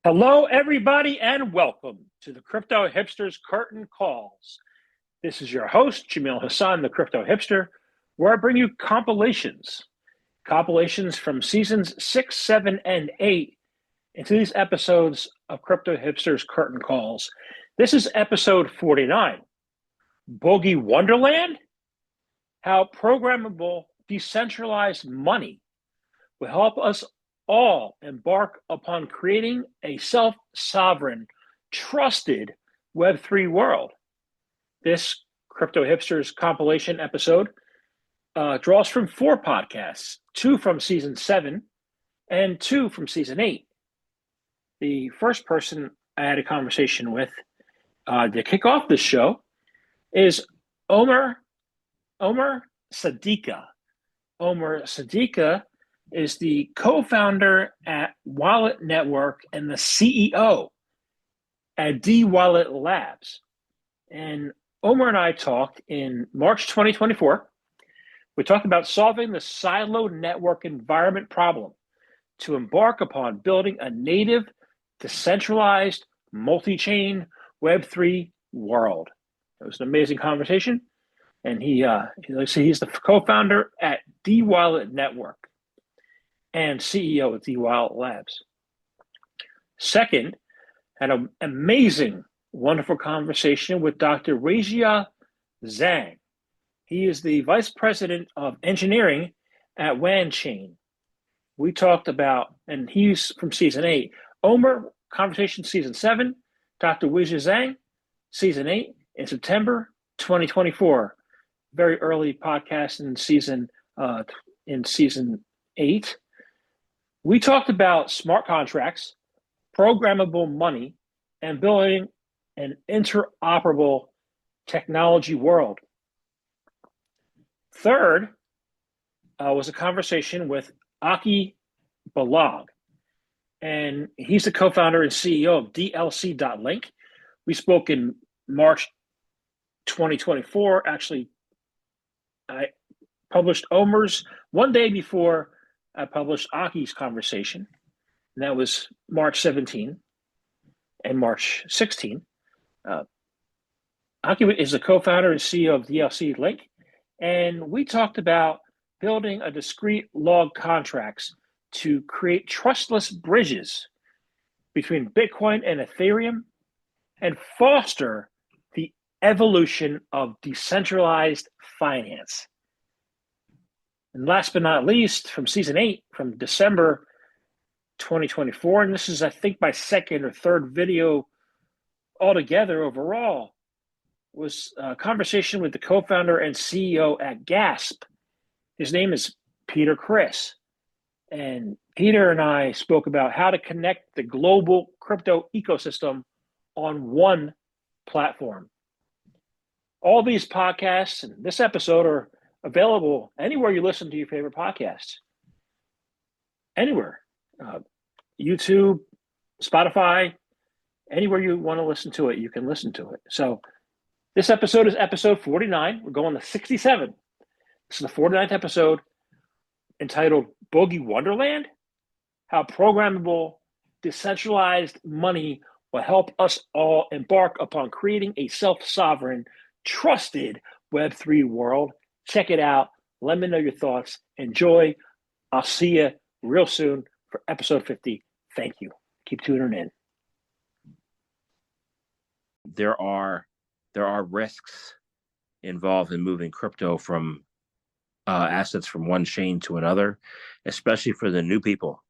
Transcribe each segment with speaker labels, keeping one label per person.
Speaker 1: Hello, everybody, and welcome to the Crypto Hipsters Curtain Calls. This is your host, Jamil Hassan, the Crypto Hipster, where I bring you compilations from seasons 6, 7, and 8 into these episodes of Crypto Hipsters Curtain Calls. This is episode 49, Boogie Wonderland, how programmable decentralized money will help us all embark upon creating a self-sovereign, trusted Web3 world. This Crypto Hipsters compilation episode draws from 4 podcasts, 2 from season 7 and 2 from season 8. The first person I had a conversation with to kick off this show is Omer Sadika. Omer Sadika is the co-founder at Wallet Network and the CEO at dWallet Labs. And Omer and I talked in March 2024. We talked about solving the siloed network environment problem to embark upon building a native, decentralized, multi-chain Web3 world. It was an amazing conversation. And he's the co-founder at dWallet Network and CEO of dWallet Labs. Second, had an amazing, wonderful conversation with Dr. Weijia Zhang. He is the Vice President of Engineering at Wanchain. We talked about, and he's from season 8. Omer, conversation season 7. Dr. Weijia Zhang, season 8, in September 2024. Very early podcast in season 8. We talked about smart contracts, programmable money, and building an interoperable technology world. Third was a conversation with Aki Balogh, and he's the co-founder and CEO of DLC.Link. We spoke in March 2024. Actually, I published Omer's one day before I published Aki's conversation, and that was March 17 and March 16. Aki is the co-founder and CEO of DLC.Link, and we talked about building a discrete log contracts to create trustless bridges between Bitcoin and Ethereum and foster the evolution of decentralized finance. And last but not least, from season 8, from December 2024, and this is, I think, my second or third video altogether overall, was a conversation with the co-founder and CEO at Gasp. His name is Kris. And Peter and I spoke about how to connect the global crypto ecosystem on one platform. All these podcasts and this episode are available anywhere you listen to your favorite podcasts. Anywhere. YouTube, Spotify, anywhere you want to listen to it, you can listen to it. So this episode is episode 49. We're going to 67. This is the 49th episode, entitled Boogie Wonderland, how programmable decentralized money will help us all embark upon creating a self-sovereign, trusted Web3 world. Check it out. Let me know your thoughts. Enjoy. I'll see you real soon for episode 50. Thank you. Keep tuning in.
Speaker 2: There are risks involved in moving crypto from assets from one chain to another, especially for the new people,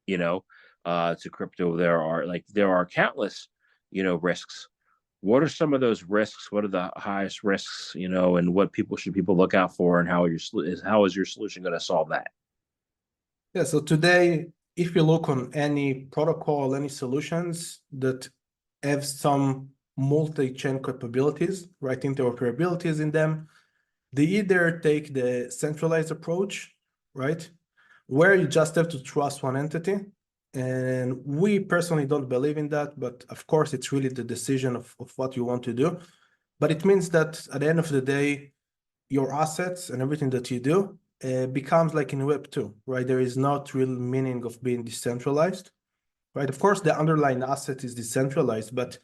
Speaker 2: to crypto. There are countless, risks. What are some of those risks? What are the highest risks, and what should people look out for, and how is your solution going to solve that?
Speaker 3: Yeah, so today, if you look on any protocol, any solutions that have some multi-chain capabilities, right, interoperabilities in them, they either take the centralized approach, right, where you just have to trust one entity. And we personally don't believe in that, but of course, it's really the decision of what you want to do. But it means that at the end of the day, your assets and everything that you do becomes like in Web 2, right? There is not real meaning of being decentralized. right? Of course, the underlying asset is decentralized, but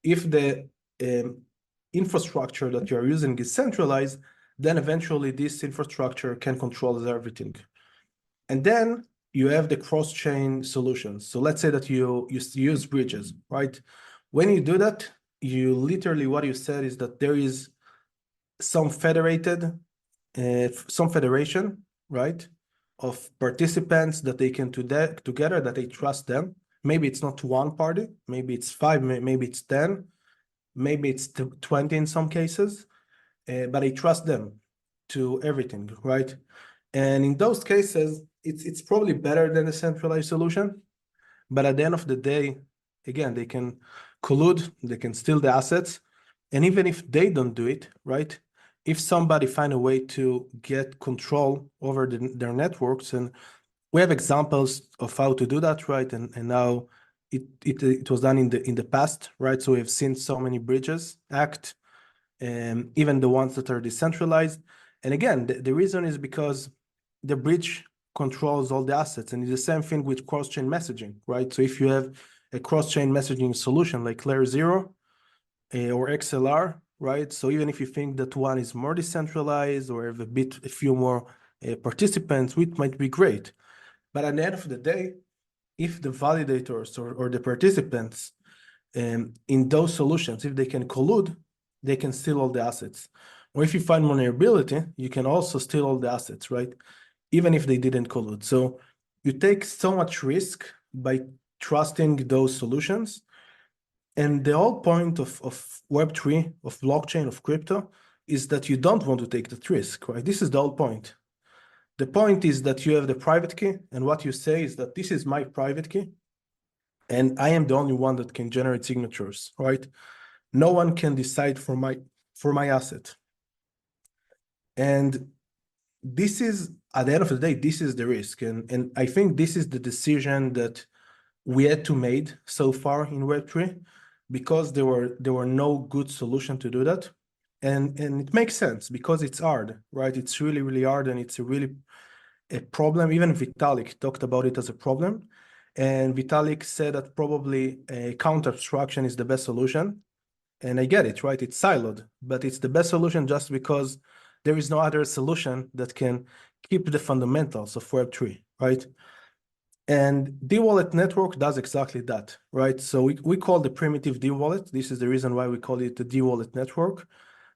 Speaker 3: if the infrastructure that you're using is centralized, then eventually this infrastructure can control everything. And then you have the cross-chain solutions. So let's say that you use bridges, right? When you do that, you literally, what you said is that there is some federated, some federation, right, of participants that they can do that together, that they trust them. Maybe it's not one party, maybe it's 5, maybe it's 10, maybe it's 20 in some cases, but I trust them to everything, right? And in those cases, it's probably better than a centralized solution. But at the end of the day, again, they can collude, they can steal the assets. And even if they don't do it, right? If somebody find a way to get control over their networks, and we have examples of how to do that, right? And now it was done in the past, right? So we have seen so many bridges act, even the ones that are decentralized. And again, the reason is because the bridge controls all the assets, and it's the same thing with cross-chain messaging, right? So if you have a cross-chain messaging solution like Layer 0 or XLR, right? So even if you think that one is more decentralized or have a few more participants, it might be great. But at the end of the day, if the validators or the participants in those solutions, if they can collude, they can steal all the assets. Or if you find vulnerability, you can also steal all the assets, right? Even if they didn't collude. So you take so much risk by trusting those solutions. And the whole point of Web3, of blockchain, of crypto, is that you don't want to take that risk, right? This is the whole point. The point is that you have the private key, and what you say is that this is my private key, and I am the only one that can generate signatures, right? No one can decide for my asset. And this is, at the end of the day, this is the risk. And I think this is the decision that we had to made so far in Web3, because there were no good solution to do that. And it makes sense because it's hard, right? It's really, really hard, and it's a problem. Even Vitalik talked about it as a problem. And Vitalik said that probably a counter abstraction is the best solution. And I get it, right? It's siloed, but it's the best solution just because there is no other solution that can keep the fundamentals of Web3, right? And dWallet network does exactly that, right? So we call the primitive dWallet. This is the reason why we call it the dWallet network.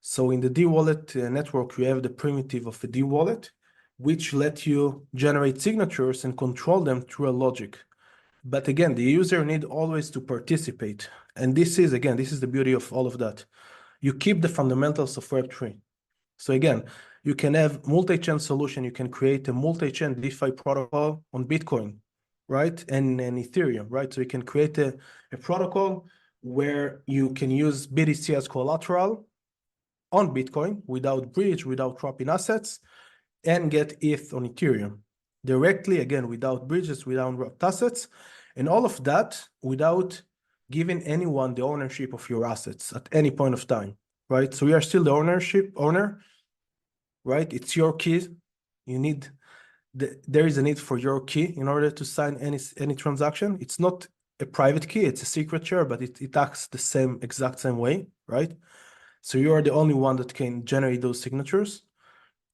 Speaker 3: So in the dWallet network, you have the primitive of a dWallet, which let you generate signatures and control them through a logic. But again, the user need always to participate. And this is the beauty of all of that. You keep the fundamentals of Web3. So again, you can have multi-chain solution. You can create a multi-chain DeFi protocol on Bitcoin, right? And Ethereum, right? So you can create a protocol where you can use BTC as collateral on Bitcoin without bridge, without dropping assets, and get ETH on Ethereum directly, again, without bridges, without wrapped assets, and all of that without giving anyone the ownership of your assets at any point of time, right? So we are still the owner, right? It's your key. There is a need for your key in order to sign any transaction. It's not a private key, it's a signature, but it acts the exact same way, right? So you are the only one that can generate those signatures.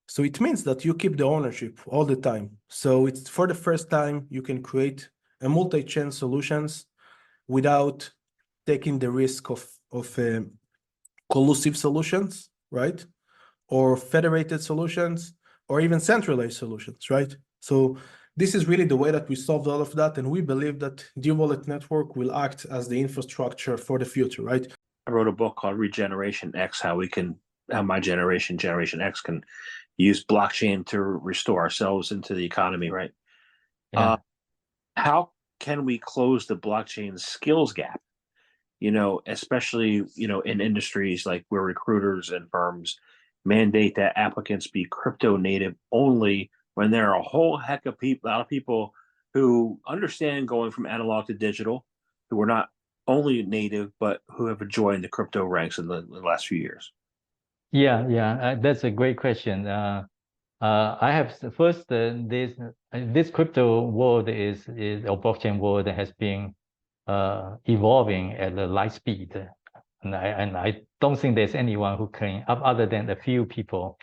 Speaker 3: So it means that you keep the ownership all the time. So it's for the first time you can create a multi-chain solutions without taking the risk of collusive solutions, right? Or federated solutions, or even centralized solutions, right? So this is really the way that we solved all of that. And we believe that dWallet network will act as the infrastructure for the future, right?
Speaker 2: I wrote a book called Regeneration X, how my generation X can use blockchain to restore ourselves into the economy, right?
Speaker 4: Yeah.
Speaker 2: How can we close the blockchain skills gap? Especially, in industries like where recruiters and firms mandate that applicants be crypto native only, when there are a whole heck of a lot of people who understand going from analog to digital, who are not only native, but who have joined the crypto ranks in the last few years.
Speaker 4: Yeah, that's a great question. I have first this crypto world is or blockchain world has been evolving at a light speed. And I don't think there's anyone who can, other than a few people,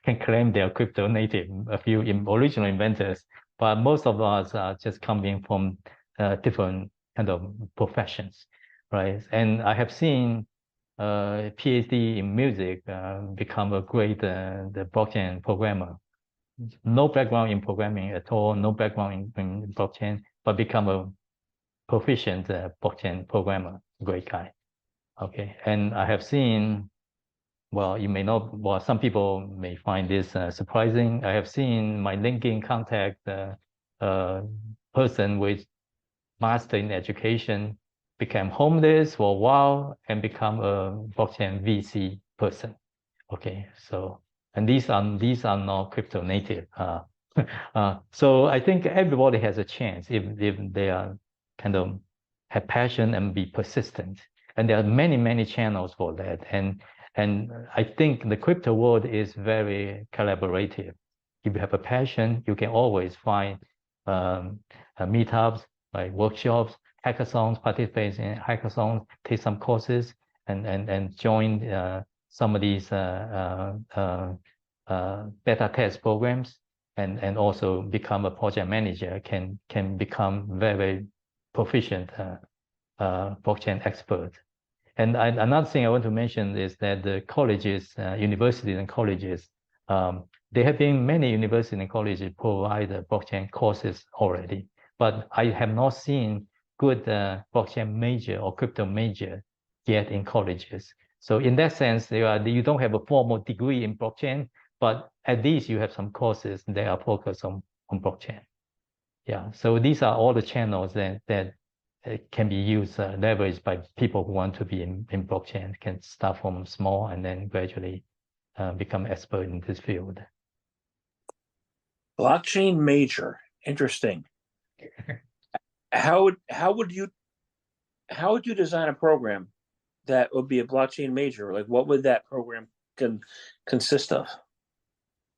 Speaker 4: can claim they're crypto native, a few original inventors. But most of us are just coming from different kind of professions, right? And I have seen PhD in music become a great the blockchain programmer. No background in programming at all, no background in blockchain, but become a proficient blockchain programmer, great guy. Okay, and I have seen, well, you may not, well, some people may find this surprising. I have seen my LinkedIn contact person with master in education became homeless for a while and become a blockchain VC person. Okay, so, and these are not crypto native. So I think everybody has a chance if they are kind of have passion and be persistent. And there are many channels for that. And I think the crypto world is very collaborative. If you have a passion, you can always find meetups, like workshops, hackathons, participate in hackathons, take some courses, and join some of these beta test programs, and also become a project manager, can become very proficient blockchain expert. And another thing I want to mention is that the colleges, universities and colleges, there have been many universities and colleges provide blockchain courses already, but I have not seen good blockchain major or crypto major yet in colleges. So in that sense, you don't have a formal degree in blockchain, but at least you have some courses that are focused on blockchain. Yeah, so these are all the channels that can be used, leveraged by people who want to be in blockchain, can start from small and then gradually become expert in this field.
Speaker 2: Blockchain major, interesting. How would you design a program that would be a blockchain major? Like, what would that program consist of?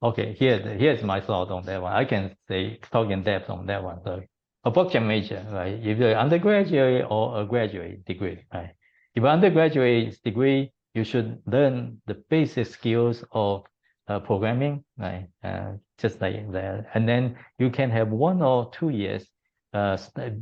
Speaker 4: Okay, here's my thought on that one. I can talk in depth on that one. So a blockchain major, right? If you're undergraduate or a graduate degree, right? If undergraduate degree, you should learn the basic skills of programming, right? Just like that. And then you can have 1 or 2 years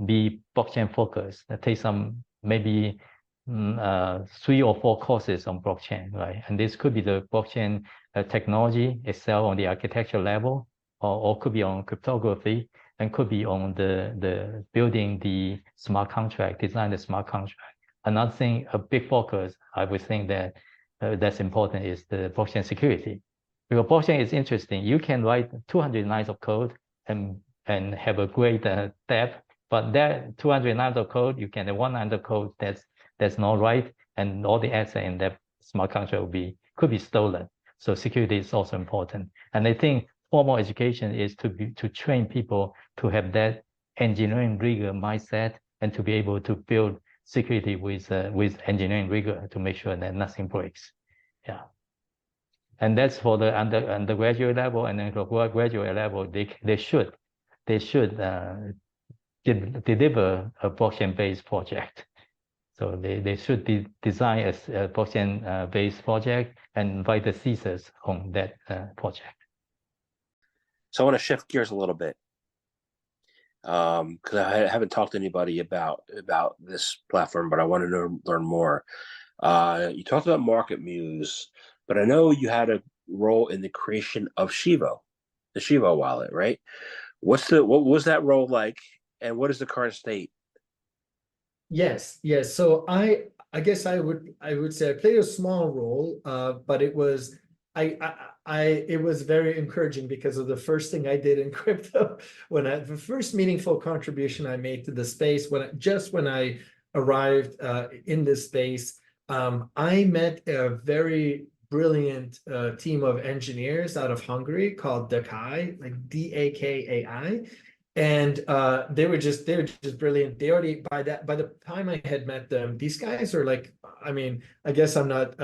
Speaker 4: be blockchain focused. Take some maybe 3 or 4 courses on blockchain, right? And this could be the blockchain technology itself on the architecture level, or could be on cryptography, and could be on the building the smart contract, design the smart contract. Another thing, a big focus, I would think that that's important, is the blockchain security. Because blockchain is interesting. You can write 200 lines of code and have a great depth, but that 200 lines of code, you can have 1 line of code that's not right, and all the assets in that smart contract could be stolen. So security is also important. And I think formal education is to train people to have that engineering rigor mindset, and to be able to build security with engineering rigor to make sure that nothing breaks. Yeah. And that's for the undergraduate level, and then for graduate level, they should deliver a blockchain-based project. So they should design a blockchain-based project and write the thesis on that project.
Speaker 2: So I want to shift gears a little bit, because I haven't talked to anybody about this platform, but I wanted to learn more. You talked about Market Muse, but I know you had a role in the creation of Shivo, the Shivo wallet, right? What was that role like, and what is the current state?
Speaker 5: Yes. So I guess I would say I played a small role, but it was it was very encouraging, because of the first thing I did in crypto, the first meaningful contribution I made to the space, when I arrived in this space, I met a very brilliant team of engineers out of Hungary called Dakai, like DAKAI. And they were just brilliant. They already, by the time I had met them, these guys are like, I mean, I guess I'm not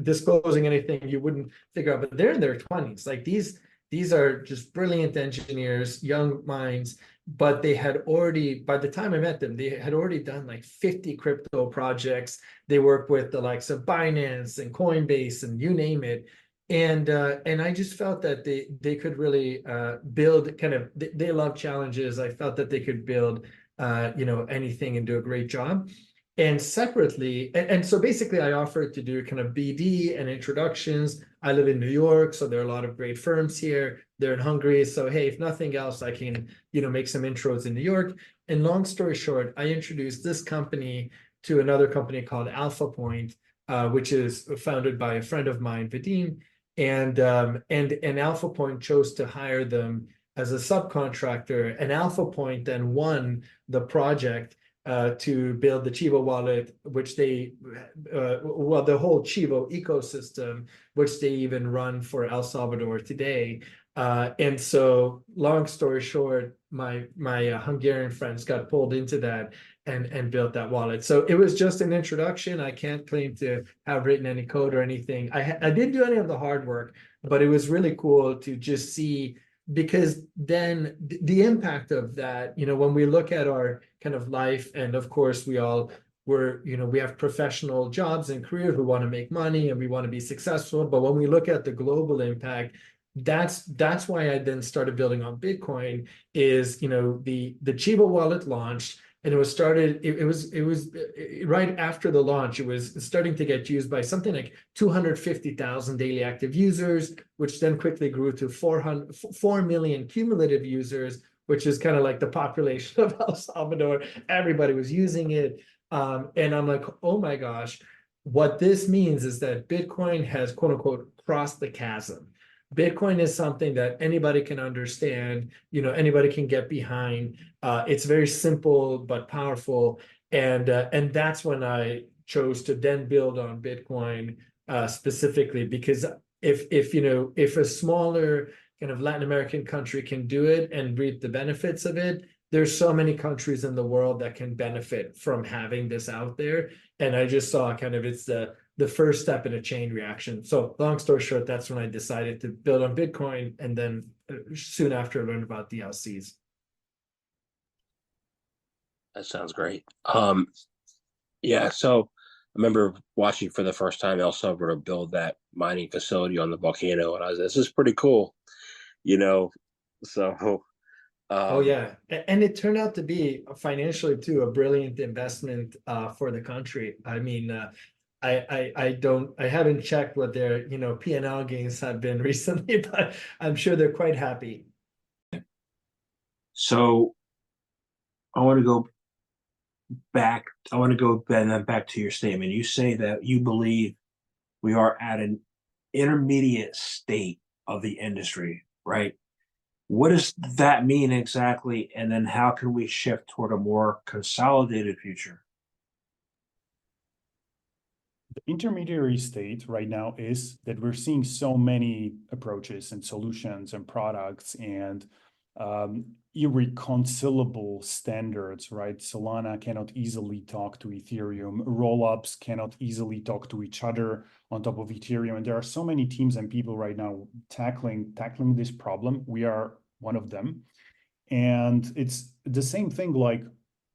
Speaker 5: disclosing anything you wouldn't figure out, but they're in their 20s. Like these are just brilliant engineers, young minds, but they had already, by the time I met them, they had already done like 50 crypto projects. They work with the likes of Binance and Coinbase and you name it. And I just felt that they could really build kind of, they love challenges. I felt that they could build anything and do a great job. And separately, and so basically I offered to do kind of BD and introductions. I live in New York, so there are a lot of great firms here. They're in Hungary, so hey, if nothing else, I can make some intros in New York. And long story short, I introduced this company to another company called Alpha Point, which is founded by a friend of mine, Vadim, and Alpha Point chose to hire them as a subcontractor. And Alpha Point then won the project to build the Chivo wallet, which they, the whole Chivo ecosystem, which they even run for El Salvador today. And so, long story short, my Hungarian friends got pulled into that and built that wallet. So it was just an introduction. I can't claim to have written any code or anything. I didn't do any of the hard work, but it was really cool to just see, because then the impact of that, when we look at our kind of life, and of course we have professional jobs and careers, we want to make money and we want to be successful. But when we look at the global impact, that's why I then started building on Bitcoin. Is the Chivo wallet launched, and it was right after the launch. It was starting to get used by something like 250,000 daily active users, which then quickly grew to 4 million cumulative users, which is kind of like the population of El Salvador. Everybody was using it. And I'm like, oh my gosh, what this means is that Bitcoin has, quote unquote, crossed the chasm. Bitcoin is something that anybody can understand, anybody can get behind. It's very simple but powerful, and that's when I chose to then build on Bitcoin specifically, because if a smaller kind of Latin American country can do it and reap the benefits of it, there's so many countries in the world that can benefit from having this out there. And I just saw kind of it's the first step in a chain reaction. So long story short, that's when I decided to build on Bitcoin, and then soon after I learned about DLCs.
Speaker 2: That sounds great. Yeah, so I remember watching for the first time El Salvador build that mining facility on the volcano, and I was, this is pretty cool, so
Speaker 5: oh yeah, and it turned out to be financially too a brilliant investment for the country. I mean, I haven't checked what their P&L gains have been recently, but I'm sure they're quite happy.
Speaker 2: So I want to go back to your statement. You say that you believe we are at an intermediate state of the industry, right? What does that mean exactly? And then how can we shift toward a more consolidated future?
Speaker 6: The intermediary state right now is that we're seeing so many approaches and solutions and products and irreconcilable standards, right? Solana cannot easily talk to Ethereum. Rollups cannot easily talk to each other on top of Ethereum. And there are so many teams and people right now tackling this problem. We are one of them. And it's the same thing like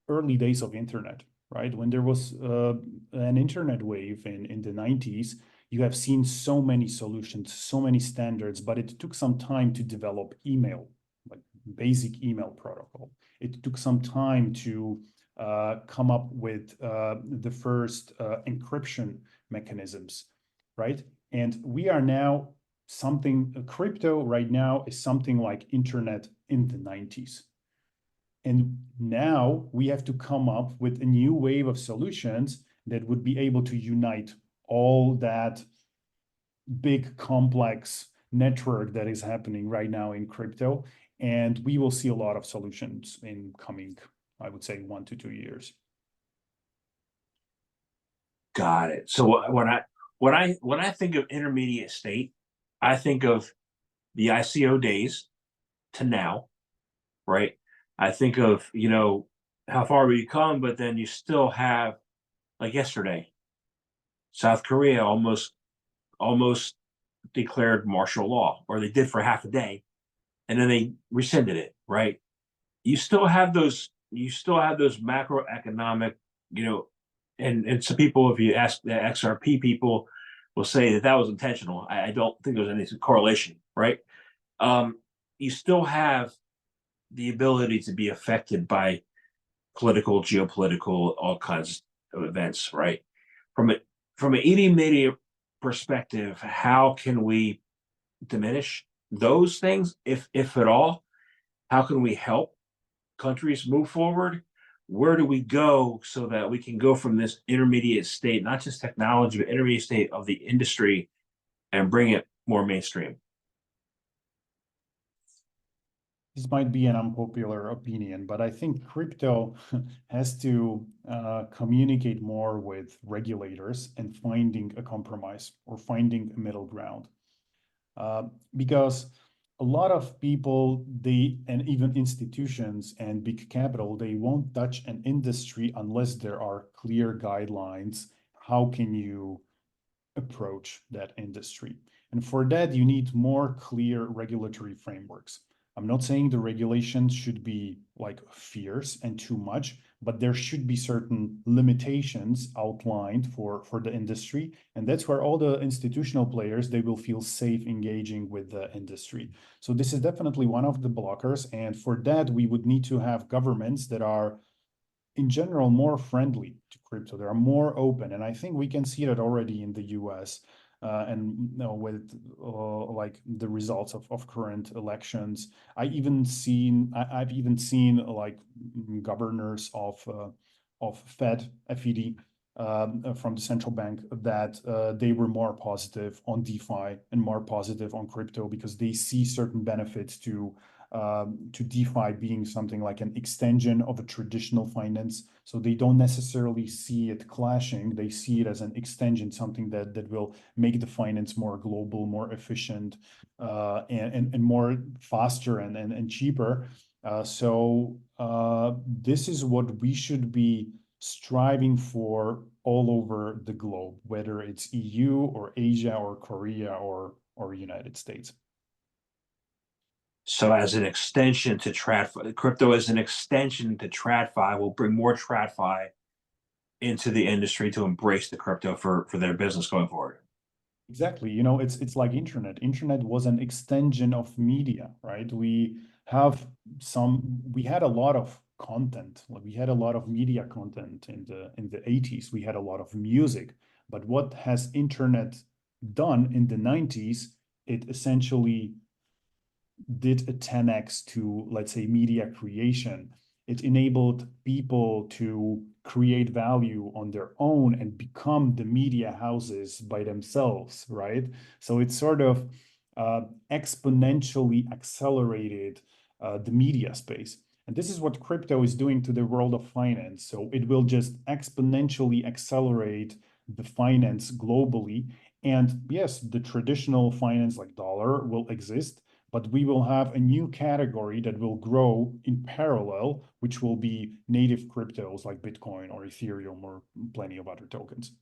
Speaker 6: early days of internet, right? When there was an internet wave in the 90s, you have seen so many solutions, so many standards, but it took some time to develop email, like basic email protocol. It took some time to come up with the first encryption mechanisms, right? And we are now crypto right now is something like internet in the 90s. And now we have to come up with a new wave of solutions that would be able to unite all that big complex network that is happening right now in crypto. And we will see a lot of solutions in coming, I would say, 1 to 2 years.
Speaker 2: Got it. So when I think of intermediate state, I think of the ICO days to now, right? I think of, how far we come, but then you still have, like yesterday, South Korea almost declared martial law, or they did for half a day, and then they rescinded it, right? you still have those macroeconomic, and some people, if you ask the XRP people, will say that was intentional. I don't think there's any correlation, right? You still have the ability to be affected by political, geopolitical, all kinds of events, right? From an eating media perspective, how can we diminish those things, if at all? How can we help countries move forward? Where do we go so that we can go from this intermediate state, not just technology, but intermediate state of the industry, and bring it more mainstream?
Speaker 6: This might be an unpopular opinion, but I think crypto has to communicate more with regulators and finding a compromise or finding a middle ground. Because a lot of people, and even institutions and big capital, they won't touch an industry unless there are clear guidelines. How can you approach that industry? And for that, you need more clear regulatory frameworks. I'm not saying the regulations should be like fierce and too much, but there should be certain limitations outlined for the industry. And that's where all the institutional players, they will feel safe engaging with the industry. So this is definitely one of the blockers. And for that, we would need to have governments that are in general more friendly to crypto. They are more open. And I think we can see that already in the US. And with like the results of current elections, I've even seen like governors of FED from the central bank that they were more positive on DeFi and more positive on crypto because they see certain benefits to DeFi being something like an extension of a traditional finance. So they don't necessarily see it clashing. They see it as an extension, something that will make the finance more global, more efficient, and more faster and cheaper. So this is what we should be striving for all over the globe, whether it's EU or Asia or Korea or United States.
Speaker 2: So as an extension to TradFi, crypto as an extension to TradFi will bring more TradFi into the industry to embrace the crypto for their business going forward.
Speaker 6: Exactly. It's like internet. Internet was an extension of media, right? We had a lot of content. We had a lot of media content in the 80s. We had a lot of music. But what has internet done in the 90s? It essentially did a 10x to, let's say, media creation. It enabled people to create value on their own and become the media houses by themselves, right? So it sort of exponentially accelerated the media space. And this is what crypto is doing to the world of finance. So it will just exponentially accelerate the finance globally. And yes, the traditional finance like dollar will exist, but we will have a new category that will grow in parallel, which will be native cryptos like Bitcoin or Ethereum or plenty of other tokens.